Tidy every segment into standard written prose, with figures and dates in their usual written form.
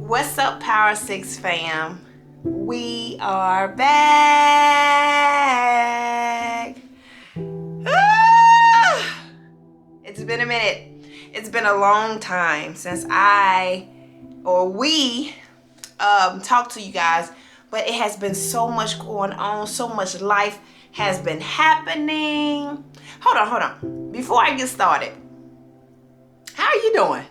What's up, Power 6 fam? We are back. It's been a minute. It's been a long time since we talked to you guys, but it has been so much going on, so much life has been happening. Hold on. Before I get started, how are you doing?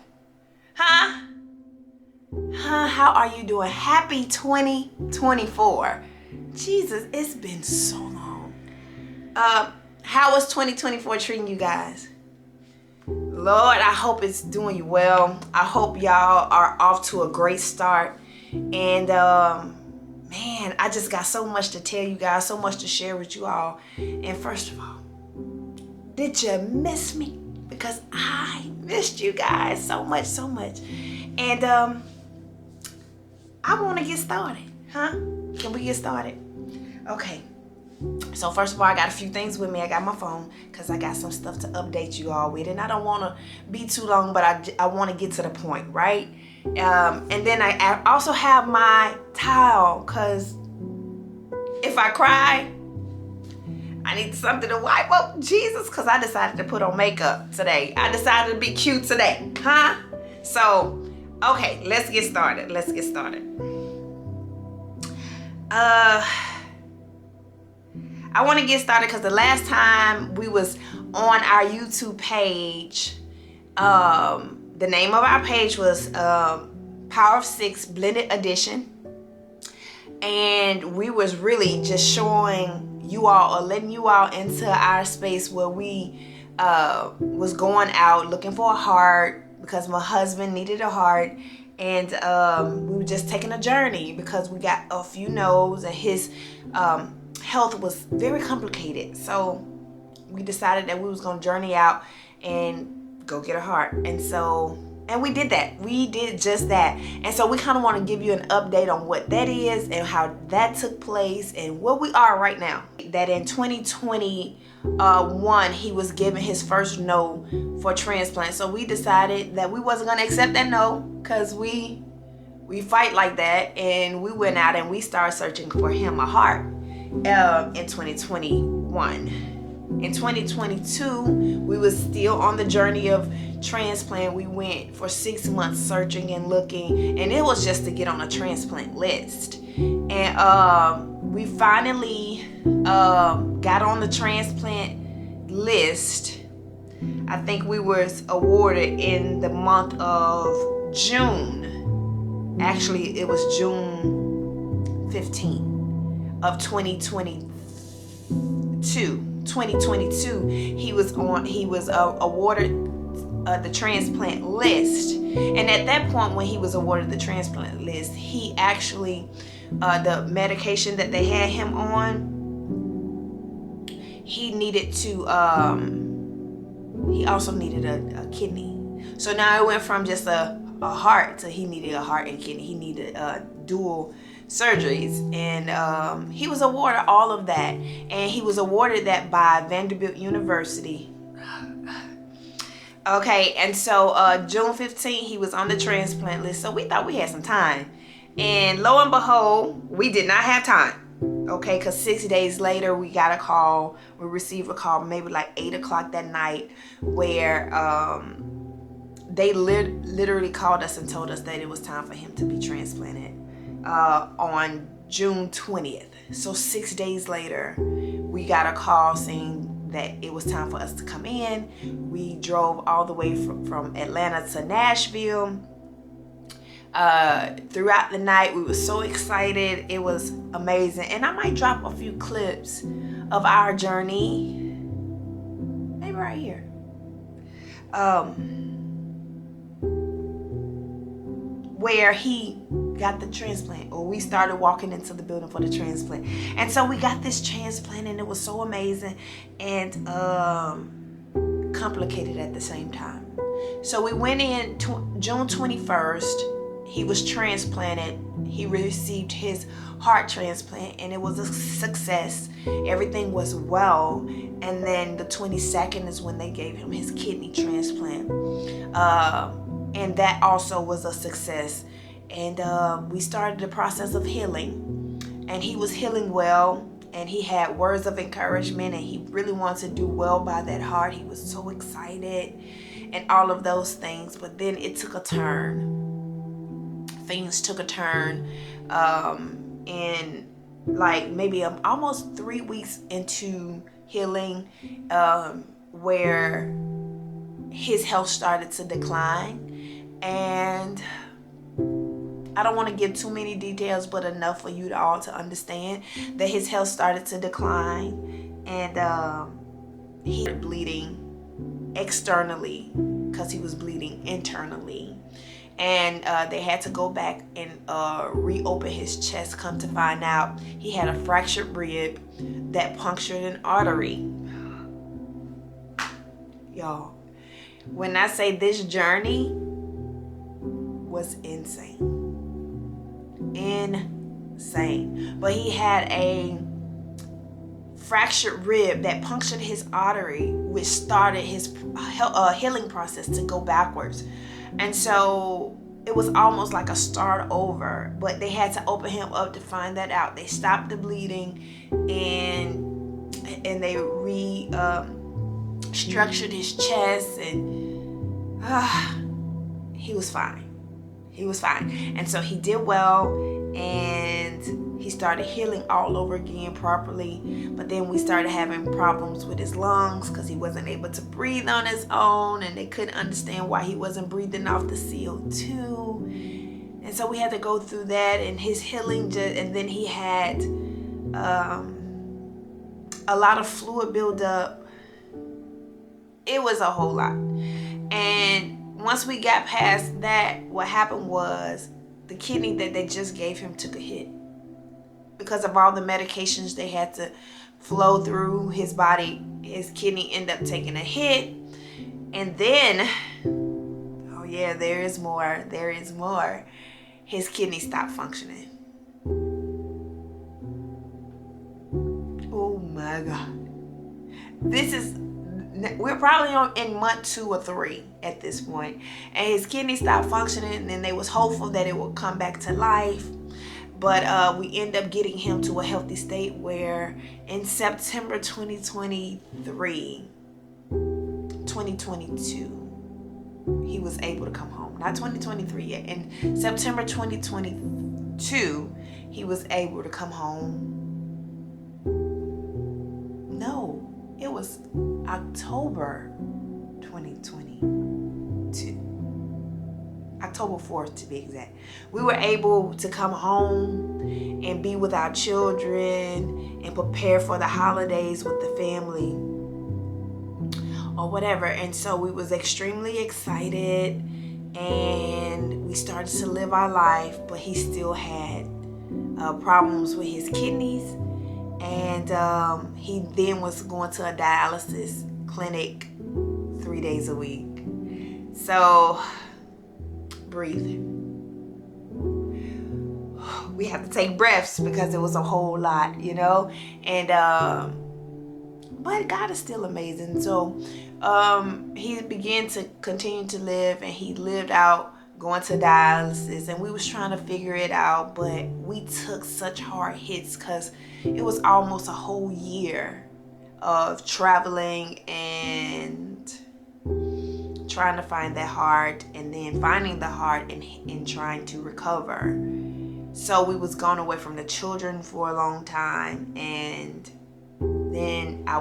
How are you doing? Happy 2024. Jesus, it's been so long. How is 2024 treating you guys? Lord, I hope it's doing you well. I hope y'all are off to a great start. And man, I just got so much to tell you guys, so much to share with you all. And first of all, did you miss me? Because I missed you guys so much. And I want to get started, Can we get started? Okay. So first of all, I got a few things with me. I got my phone because I got some stuff to update you all with. And I don't want to be too long, but I want to get to the point, right? And then I also have my towel because if I cry, I need something to wipe up. Jesus, because I decided to put on makeup today. I decided to be cute today, So, okay, let's get started. I want to get started because the last time we was on our YouTube page, the name of our page was Power of 6 Blended Edition. And we was really just showing you all or letting you all into our space where we was going out looking for a heart because my husband needed a heart. And we were just taking a journey because we got a few no's and his health was very complicated. So we decided that we was going to journey out and go get a heart. And we did that. We did just that. And so we kind of want to give you an update on what that is and how that took place and where we are right now. That in 2021, he was given his first no for transplant. So we decided that we wasn't going to accept that no because we fight like that. And we went out and we started searching for him a heart in 2021. In 2022, we was still on the journey of transplant. We went for 6 months searching and looking, and it was just to get on a transplant list. And we finally got on the transplant list. I think we was awarded in the month of June. Actually, it was June 15th of 2022. He was awarded the transplant list. And at that point when he was awarded the transplant list, he actually the medication that they had him on, he needed to he also needed a kidney. So now it went from just a heart to he needed a heart and kidney. He needed dual surgeries, and he was awarded all of that, and he was awarded that by Vanderbilt University. Okay, and so June 15th, he was on the transplant list, so we thought we had some time, and lo and behold, we did not have time. Okay, because 6 days later, we received a call maybe like 8 o'clock that night, where they literally called us and told us that it was time for him to be transplanted on June 20th. So 6 days later, we got a call saying that it was time for us to come in. We drove all the way from Atlanta to Nashville. Throughout the night, we were so excited. It was amazing. And I might drop a few clips of our journey, maybe right here. Where he got the transplant, or we started walking into the building for the transplant. And so we got this transplant, and it was so amazing and complicated at the same time. So we went in June 21st. He was transplanted. He received his heart transplant, and it was a success. Everything was well. And then the 22nd is when they gave him his kidney transplant. And that also was a success. And we started the process of healing, and he was healing well, and he had words of encouragement, and he really wanted to do well by that heart. He was so excited and all of those things. But then it took a turn. Things took a turn, and like maybe almost 3 weeks into healing, where his health started to decline. And I don't want to give too many details, but enough for you all to understand that his health started to decline, and he started bleeding externally because he was bleeding internally. And they had to go back and reopen his chest. Come to find out, he had a fractured rib that punctured an artery. Y'all, when I say this journey was insane. But he had a fractured rib that punctured his artery, which started his healing process to go backwards. And so it was almost like a start over, but they had to open him up to find that out. They stopped the bleeding, and they structured his chest, and he was fine. And so he did well, and he started healing all over again properly. But then we started having problems with his lungs because he wasn't able to breathe on his own, and they couldn't understand why he wasn't breathing off the CO2. And so we had to go through that, and his healing and then he had a lot of fluid buildup. It was a whole lot. And once we got past that, what happened was the kidney that they just gave him took a hit. Because of all the medications they had to flow through his body, his kidney ended up taking a hit. And then, oh yeah, there is more. His kidney stopped functioning. Oh my God. We're probably in month 2 or 3 at this point, and his kidney stopped functioning, and then they was hopeful that it would come back to life. But we end up getting him to a healthy state where in September 2022, he was able to come home. Not 2023 yet. In September 2022, he was able to come home. No, it was October 2022. October 4th to be exact. We were able to come home and be with our children and prepare for the holidays with the family or whatever. And so we was extremely excited, and we started to live our life, but he still had problems with his kidneys. And he then was going to a dialysis clinic 3 days a week. So breathe. We have to take breaths because it was a whole lot, and but God is still amazing. So he began to continue to live, and he lived out going to dialysis, and we was trying to figure it out, but we took such hard hits because it was almost a whole year of traveling and trying to find that heart, and then finding the heart and trying to recover. So we was gone away from the children for a long time, and then I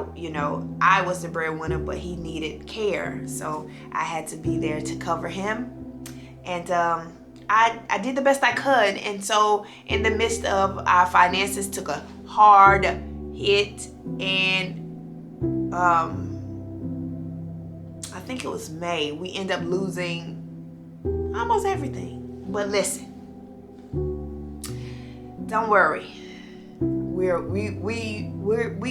was the breadwinner, but he needed care, so I had to be there to cover him. And I did the best I could. And so in the midst of our finances took a hard hit, and I think it was May, we end up losing almost everything. But listen, don't worry. We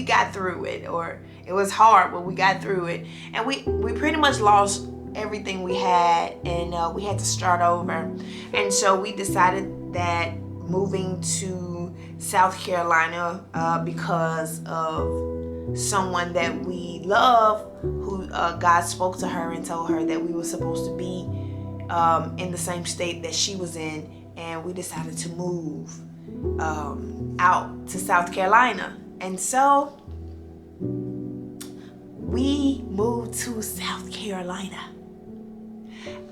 got through it, or it was hard, but we got through it. And we pretty much lost everything we had, and we had to start over. And so we decided that moving to South Carolina because of someone that we love, who God spoke to her and told her that we were supposed to be in the same state that she was in, and we decided to move out to South Carolina. And so we moved to South Carolina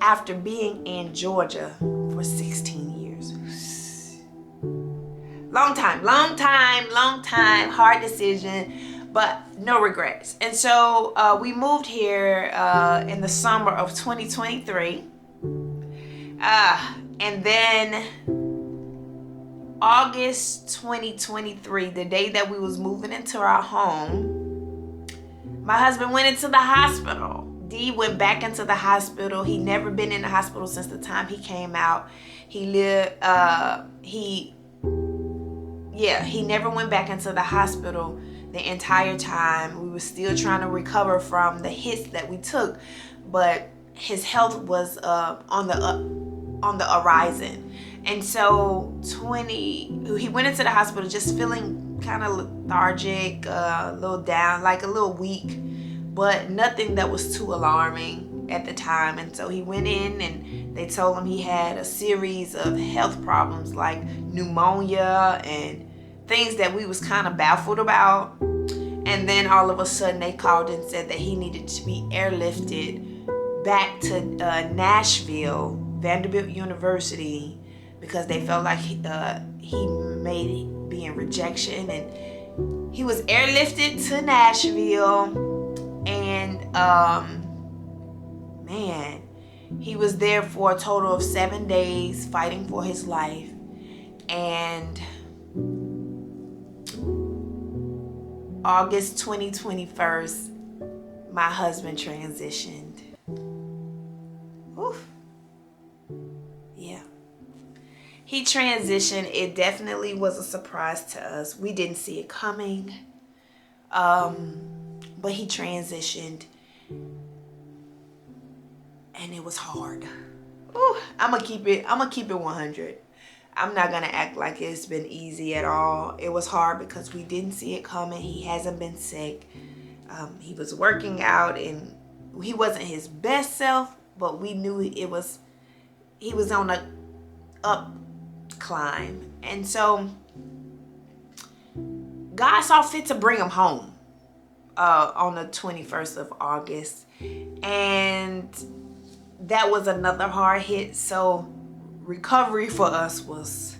after being in Georgia for 16 years. Long time, hard decision, but no regrets. And so we moved here in the summer of 2023. And then August 2023, the day that we was moving into our home, my husband went into the hospital. D went back into the hospital. He never been in the hospital since the time he came out. He never went back into the hospital the entire time. We were still trying to recover from the hits that we took, but his health was on the horizon. And so he went into the hospital just feeling kind of lethargic, a little down, like a little weak, but nothing that was too alarming at the time. And so he went in and they told him he had a series of health problems like pneumonia and things that we was kind of baffled about. And then all of a sudden they called and said that he needed to be airlifted back to Nashville, Vanderbilt University, because they felt like he made it be in rejection. And he was airlifted to Nashville, and man, he was there for a total of 7 days fighting for his life. And August 2021, my husband transitioned. Oof. Yeah. He transitioned. It definitely was a surprise to us. We didn't see it coming. But he transitioned. And it was hard. Ooh, I'm gonna keep it 100. I'm not gonna act like it's been easy at all. It was hard because we didn't see it coming. He hasn't been sick. He was working out, and he wasn't his best self, but we knew he was on a up climb. And so God saw fit to bring him home on the 21st of August. And that was another hard hit. So recovery for us was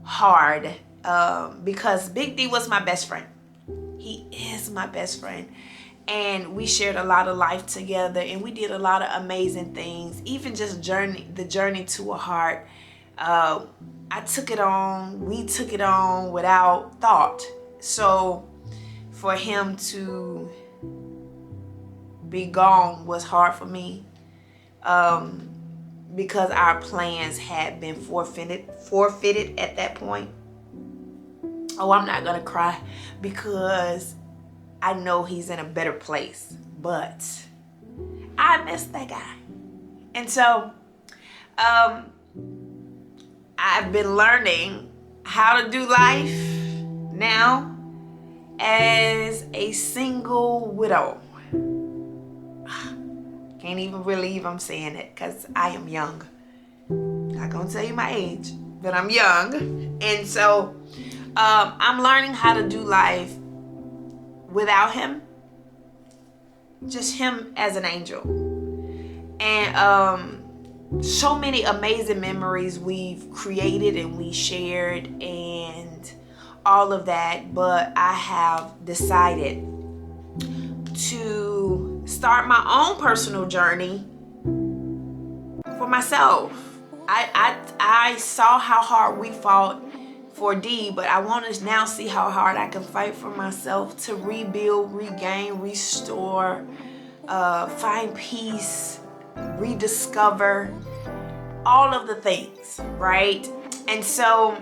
hard because Big D was my best friend. He is my best friend. And we shared a lot of life together, and we did a lot of amazing things. Even just the journey to a heart. I took it on, we took it on without thought. So for him to be gone was hard for me. Because our plans had been forfeited at that point. Oh, I'm not gonna cry because I know he's in a better place, but I miss that guy. And so I've been learning how to do life now as a single widow. Can't even believe I'm saying it because I am young. Not gonna tell you my age, but I'm young. And so I'm learning how to do life without him. Just him as an angel. And so many amazing memories we've created and we shared and all of that. But I have decided to start my own personal journey for myself. I saw how hard we fought for D, but I want to now see how hard I can fight for myself to rebuild, regain, restore, find peace, rediscover, all of the things, right? And so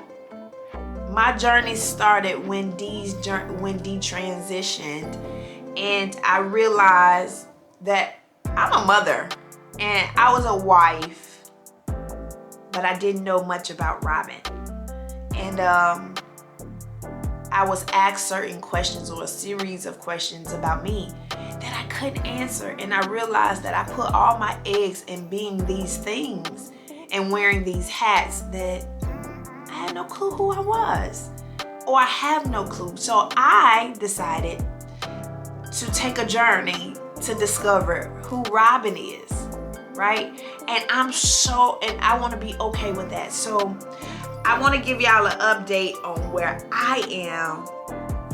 my journey started when D transitioned, and I realized that I'm a mother and I was a wife, but I didn't know much about Robin. And I was asked certain questions, or a series of questions about me that I couldn't answer. And I realized that I put all my eggs in being these things and wearing these hats that I had no clue who I was, or I have no clue. So I decided to take a journey to discover who Robin is, right? And I want to be okay with that. So I want to give y'all an update on where I am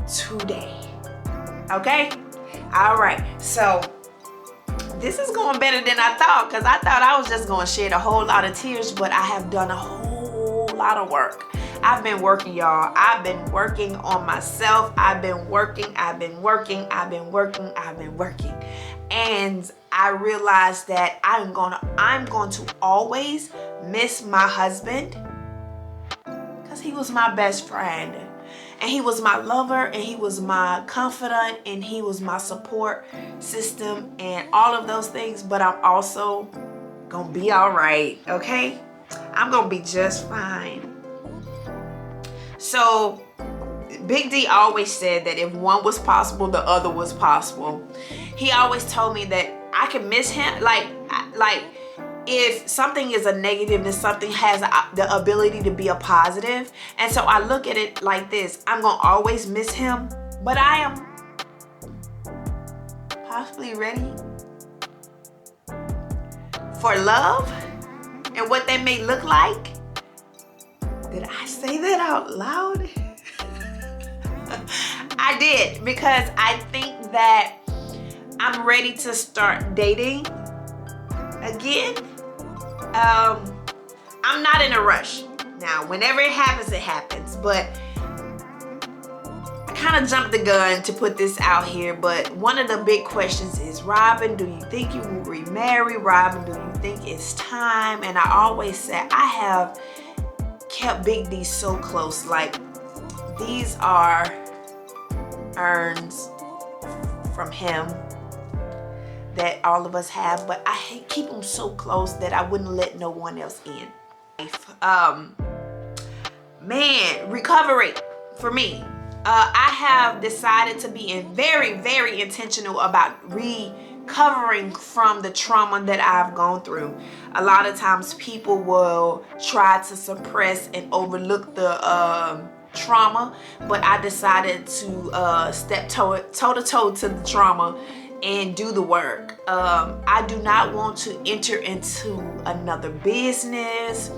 today. Okay? All right. So this is going better than I thought, because I thought I was just going to shed a whole lot of tears, but I have done a whole lot of work. I've been working, y'all. I've been working on myself. I've been working. And I realized that I'm going to always miss my husband, because he was my best friend. And he was my lover, and he was my confidant, and he was my support system, and all of those things. But I'm also gonna be all right, okay? I'm gonna be just fine. So Big D always said that if one was possible, the other was possible. He always told me that I could miss him. Like if something is a negative, then something has the ability to be a positive. And so I look at it like this: I'm gonna always miss him, but I am possibly ready for love and what that may look like. Did I say that out loud? I did, because I think that I'm ready to start dating again. I'm not in a rush. Now, whenever it happens, but I kind of jumped the gun to put this out here. But one of the big questions is, Robin, do you think you will remarry? Robin, do you think it's time? And I always said, I have kept Big D so close. Like, these are urns from him that all of us have, but I keep them so close that I wouldn't let no one else in. Man, recovery for me. I have decided to be very, very intentional about recovering from the trauma that I've gone through. A lot of times people will try to suppress and overlook the trauma, but I decided to step toe to toe to the trauma and do the work. I do not want to enter into another business.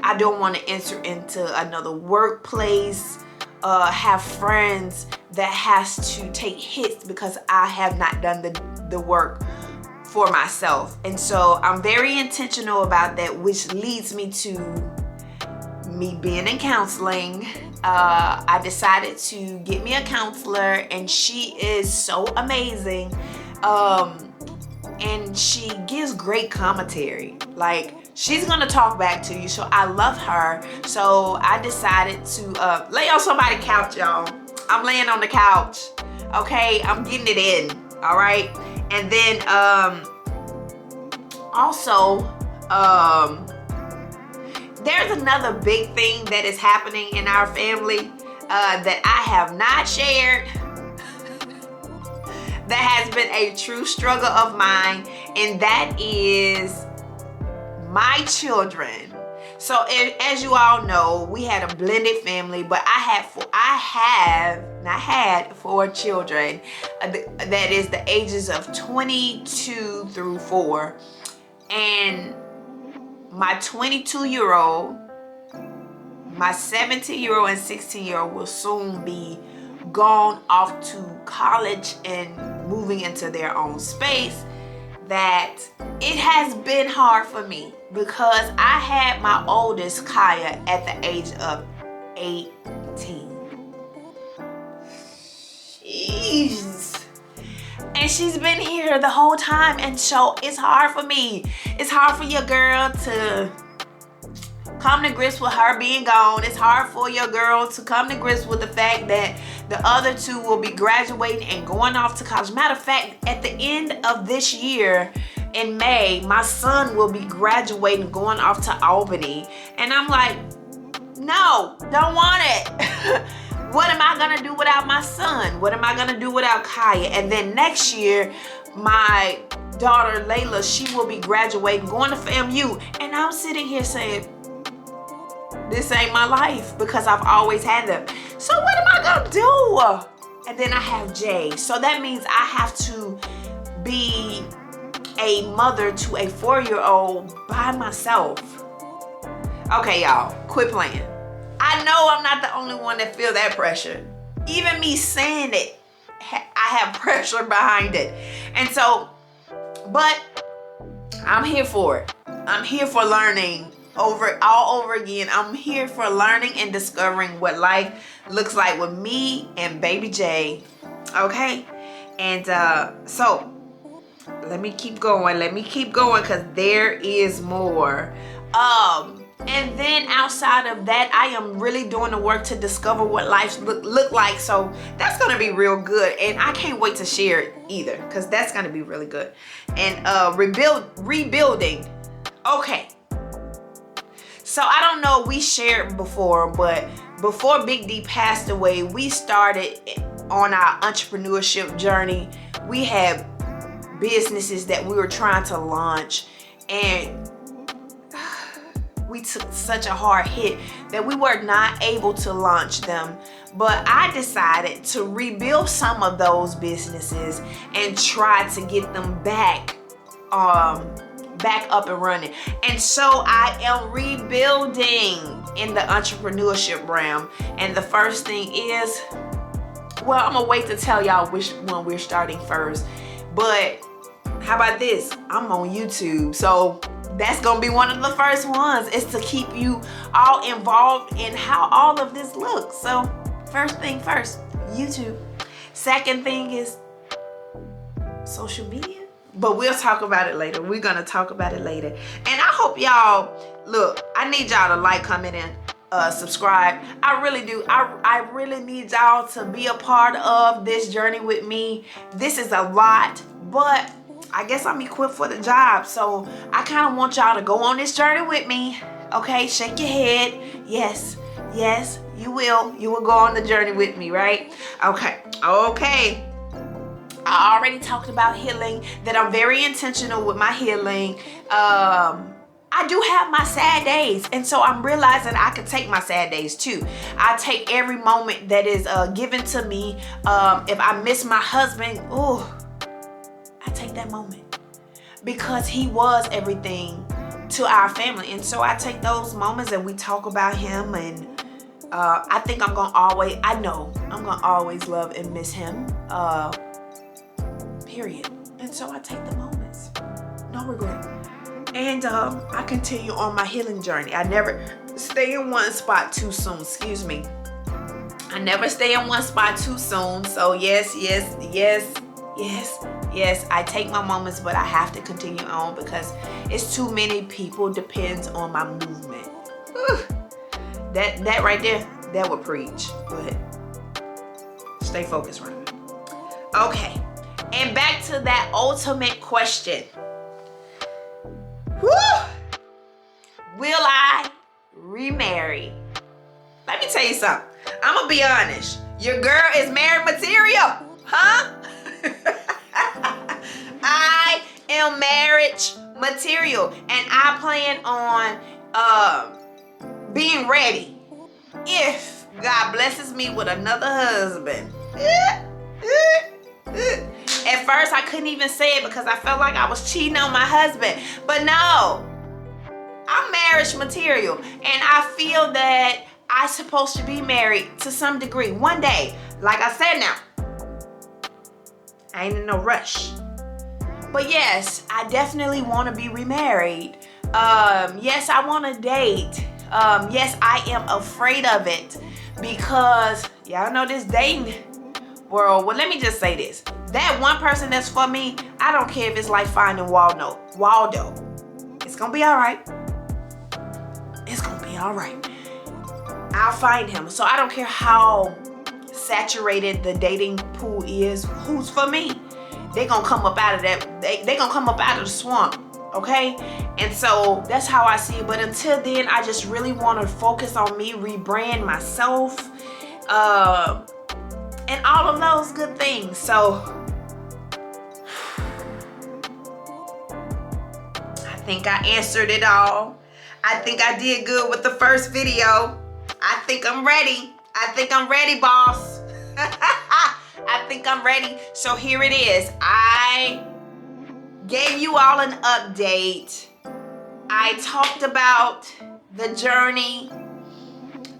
I don't want to enter into another workplace, have friends that has to take hits because I have not done the work for myself. And so I'm very intentional about that, which leads me to me being in counseling. I decided to get me a counselor, and she is so amazing. And she gives great commentary. Like, she's gonna talk back to you, so I love her. So I decided to lay on somebody's couch, y'all. I'm laying on the couch, okay? I'm getting it in, all right? And then also there's another big thing that is happening in our family that I have not shared. That has been a true struggle of mine, and that is my children. So as you all know, we had a blended family, but I had 4 children. That is the ages of 22 through 4. And my 22-year-old, my 17-year-old, and 16-year-old will soon be gone off to college and moving into their own space. That it has been hard for me, because I had my oldest, Kaya, at the age of 18. Jeez. And she's been here the whole time, and so it's hard for me. It's hard for your girl to come to grips with her being gone. It's hard for your girl to come to grips with the fact that the other 2 will be graduating and going off to college. Matter of fact, at the end of this year, in May, my son will be graduating, going off to Albany. And I'm like, no, don't want it. What am I gonna do without my son? What am I gonna do without Kaya? And then next year, my daughter Layla, she will be graduating, going to FAMU, and I'm sitting here saying, this ain't my life, because I've always had them. So what am I gonna do? And then I have Jay. So that means I have to be a mother to a 4-year-old by myself. Okay, y'all, quit playing. I know I'm not the only one that feel that pressure. Even me saying it, I have pressure behind it. And so, but I'm here for it. I'm here for learning all over again. I'm here for learning and discovering what life looks like with me and baby Jay. Okay? And so let me keep going because there is more. And then outside of that, I am really doing the work to discover what life look like. So that's gonna be real good, and I can't wait to share it either, because that's gonna be really good. And rebuilding. Okay. So I don't know, we shared before, but before Big D passed away, we started on our entrepreneurship journey. We had businesses that we were trying to launch, and we took such a hard hit that we were not able to launch them. But I decided to rebuild some of those businesses and try to get them back up and running. And so I am rebuilding in the entrepreneurship realm. And the first thing is, well, I'm gonna wait to tell y'all which one we're starting first. But how about this? I'm on YouTube, so that's gonna be one of the first ones, is to keep you all involved in how all of this looks. So first thing first, YouTube. Second thing is social media. But we'll talk about it later. We're gonna talk about it later. And I hope y'all, look, I need y'all to like, comment, and subscribe. I really do. I really need y'all to be a part of this journey with me. This is a lot, but I guess I'm equipped for the job. So I kind of want y'all to go on this journey with me. Okay, shake your head. Yes, yes, you will. You will go on the journey with me, right? Okay, okay. I already talked about healing, that I'm very intentional with my healing. I do have my sad days, and so I'm realizing I can take my sad days too. I take every moment that is given to me. If I miss my husband, I take that moment, because he was everything to our family. And so I take those moments and we talk about him, and I think I know I'm gonna always love and miss him. Period. And so I take the moments, no regret. And I continue on my healing journey. I never stay in one spot too soon. Excuse me. I never stay in one spot too soon. So yes, I take my moments, but I have to continue on, because it's too many people depends on my movement. That right there, that would preach. But stay focused, right? Okay. And back to that ultimate question. Woo! Will I remarry? Let me tell you something. I'm gonna be honest. Your girl is married material, huh? I am marriage material, and I plan on being ready if God blesses me with another husband. At first, I couldn't even say it because I felt like I was cheating on my husband. But no, I'm marriage material. And I feel that I'm supposed to be married to some degree one day. Like I said now, I ain't in no rush. But yes, I definitely want to be remarried. Yes, I want to date. Yes, I am afraid of it because y'all know this dating world. Well, let me just say this. That one person that's for me, I don't care if it's like finding Waldo. It's gonna be all right. It's gonna be all right. I'll find him. So I don't care how saturated the dating pool is. Who's for me? They gonna come up out of that. They gonna come up out of the swamp. Okay? And so that's how I see it. But until then, I just really want to focus on me, rebrand myself, and all of those good things. So I think I answered it all. I think I did good with the first video. I think I'm ready. I think I'm ready, boss. I think I'm ready. So here it is. I gave you all an update. I talked about the journey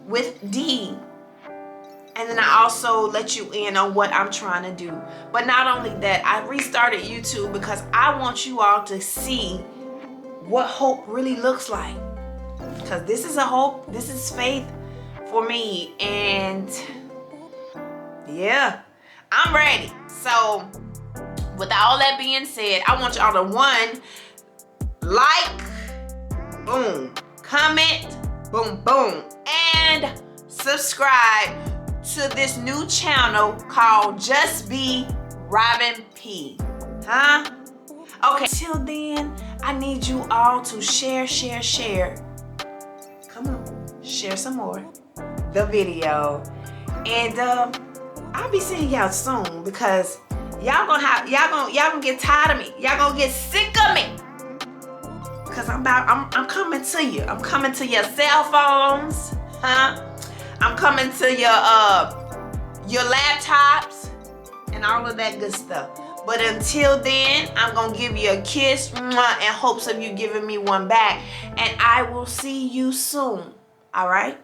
with D. And then I also let you in on what I'm trying to do. But not only that, I restarted YouTube because I want you all to see what hope really looks like. Because this is a hope, this is faith for me. And yeah, I'm ready. So with all that being said, I want y'all to like, boom, comment, boom, boom, and subscribe to this new channel called Just Be Robin P. Huh? Okay, till then, I need you all to share. Come on, share some more the video. And I'll be seeing y'all soon because y'all gonna get tired of me. Y'all gonna get sick of me. Cause I'm coming to you. I'm coming to your cell phones, huh? I'm coming to your laptops and all of that good stuff. But until then, I'm gonna give you a kiss in hopes of you giving me one back. And I will see you soon. All right?